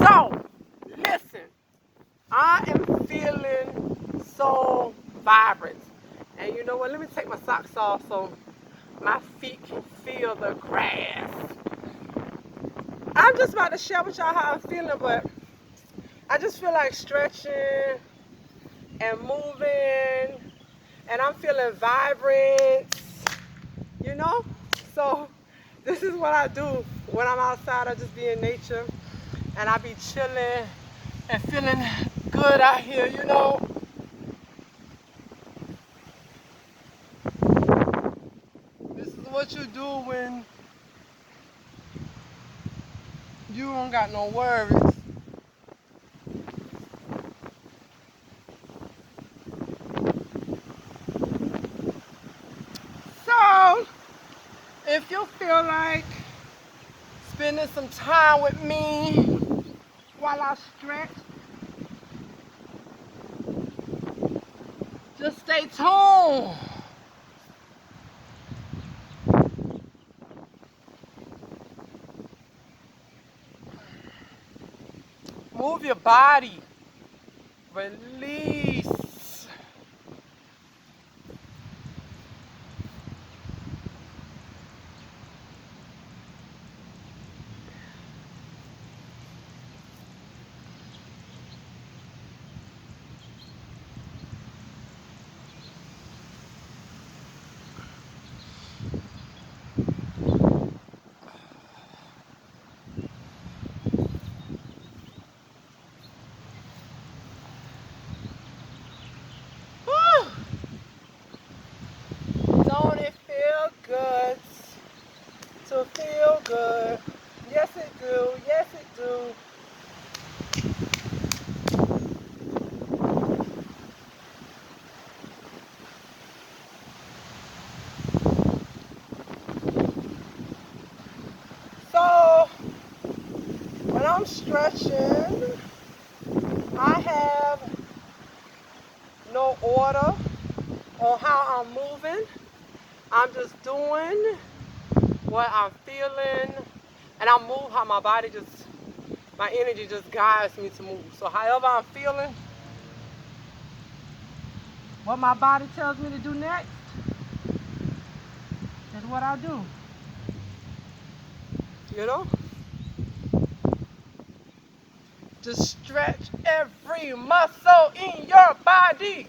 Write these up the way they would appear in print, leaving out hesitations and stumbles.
So, listen, I am feeling so vibrant. And you know what? Let me take my socks off so my feet can feel the grass. I'm just about to share with y'all how I'm feeling, but I just feel like stretching and moving, and I'm feeling vibrant, you know? So this is what I do when I'm outside. I just be in nature and I be chilling and feeling good out here, you know? This is what you do when you don't got no worries. So, if you feel like spending some time with me while I stretch, just stay tuned. Move your body. Release. Whew. Don't it feel good to feel good? Yes it do, yes it do. So when I'm stretching, I have no order on how I'm moving. I'm just doing what I'm feeling, and I move how my energy just guides me to move. So however I'm feeling, what my body tells me to do next is what I do. You know? Just stretch every muscle in your body.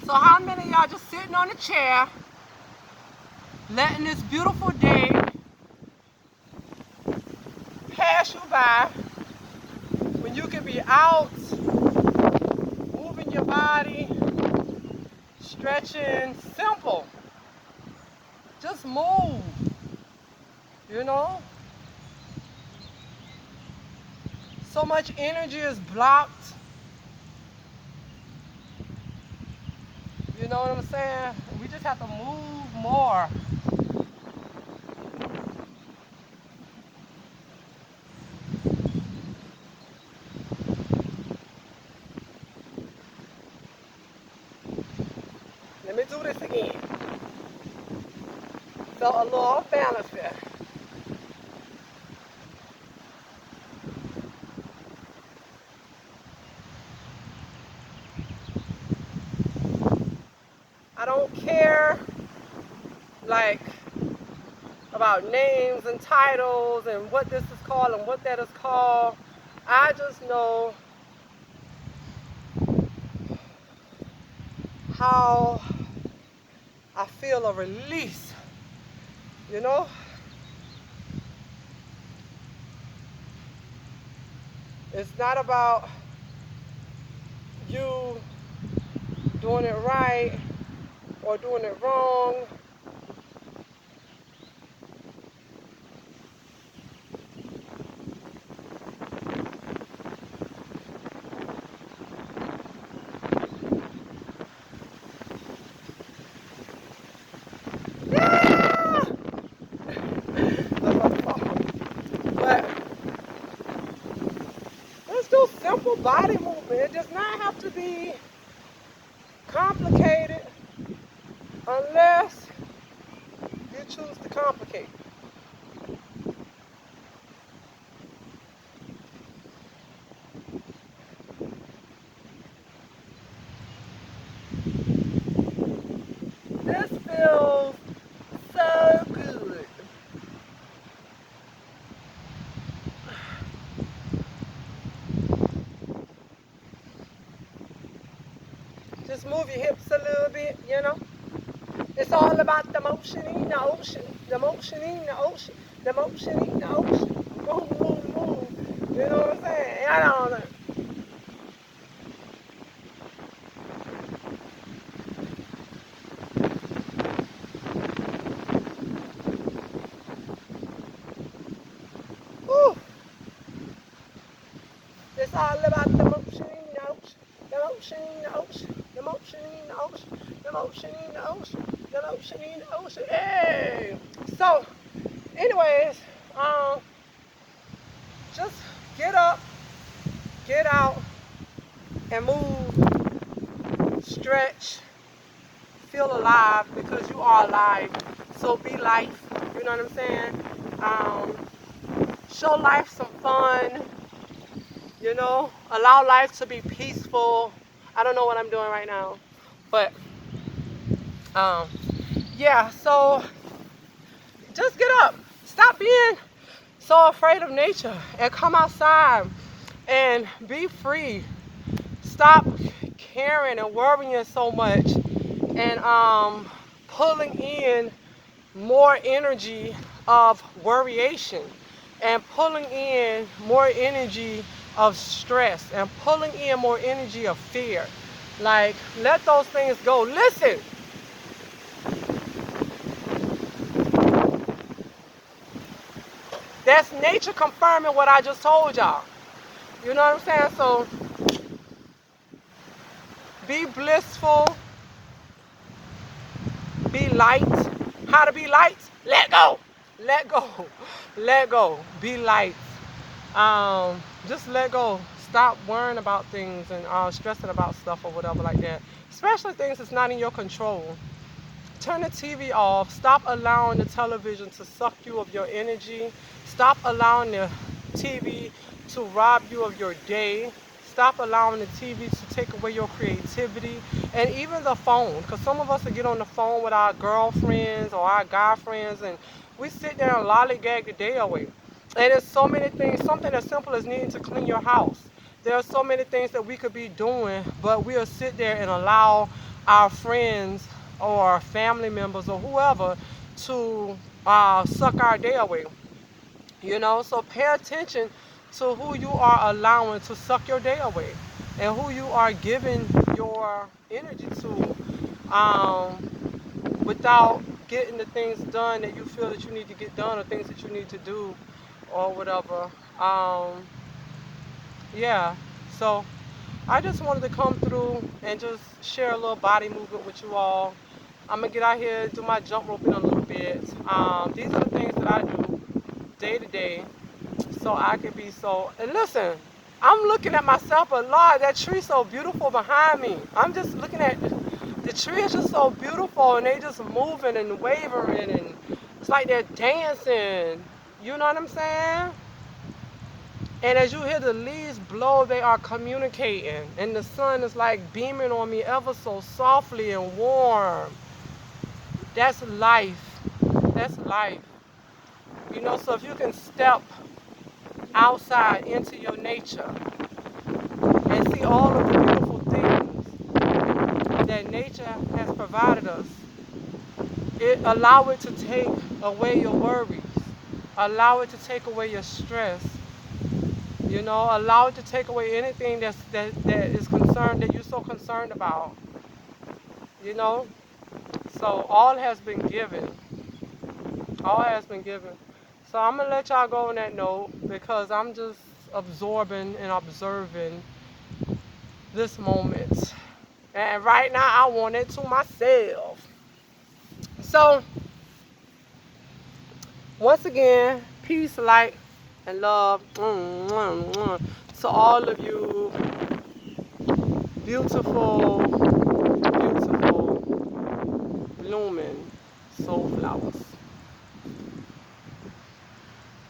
So how many of y'all just sitting on a chair, letting this beautiful day pass you by when you can be out, moving your body, stretching, simple. Just move, you know? So much energy is blocked. You know what I'm saying? We just have to move more. Let me do this again. Felt a little off balance there. I don't care, like, about names and titles and what this is called and what that is called. I just know how I feel a release, you know? It's not about you doing it right or doing it wrong. Yeah! But let's do simple body movement. It does not have to be complicated. unless you choose to complicate. This feels so good. Just move your hips a little bit, you know. It's all about the motion in the ocean, the motion in the ocean, the motion in the ocean. Move, move, move. You know what I'm saying? I don't know. Whew. It's all about the motion in the ocean, the motion in the ocean, the motion in the ocean, the motion in the ocean, the motion in the ocean. Hey! So, anyways, um, just get up, get out, and move, stretch, feel alive because you are alive. So be life. You know what I'm saying? Show life some fun. You know, allow life to be peaceful. I don't know what I'm doing right now, but um, yeah. So just get up. Stop being so afraid of nature and come outside and be free. Stop caring and worrying so much and pulling in more energy of worryation and pulling in more energy of stress and pulling in more energy of fear. Like, let those things go. Listen, that's nature confirming what I just told y'all. You know what I'm saying? So be blissful, be light. How to be light? Let go. Let go. Let go. Be light. Just let go. Stop worrying about things and stressing about stuff or whatever like that. Especially things that's not in your control. Turn the TV off. Stop allowing the television to suck you of your energy. Stop allowing the TV to rob you of your day. Stop allowing the TV to take away your creativity and even the phone. Because some of us will get on the phone with our girlfriends or our guy friends and we sit there and lollygag the day away. And there's so many things, something as simple as needing to clean your house. There are so many things that we could be doing, but we'll sit there and allow our friends or family members or whoever to suck our day away. You know, so pay attention to who you are allowing to suck your day away and who you are giving your energy to without getting the things done that you feel that you need to get done or things that you need to do or whatever. Yeah, so I just wanted to come through and just share a little body movement with you all. I'm gonna get out here, do my jump roping a little bit. These are the things that I do day to day, so I can be so. And listen, I'm looking at myself, but Lord, that tree's so beautiful behind me. I'm just looking at the tree is just so beautiful, and they just moving and wavering, and it's like they're dancing. You know what I'm saying? And as you hear the leaves blow, they are communicating, and the sun is like beaming on me ever so softly and warm. That's life. That's life. You know, so if you can step outside into your nature and see all of the beautiful things that nature has provided us, allow it to take away your worries, allow it to take away your stress. You know, allow it to take away anything that is concerned that you're so concerned about. You know, so all has been given. All has been given. So I'm gonna let y'all go on that note because I'm just absorbing and observing this moment. And right now I want it to myself. So once again, peace, light, and love to all of you beautiful, beautiful blooming soul flowers.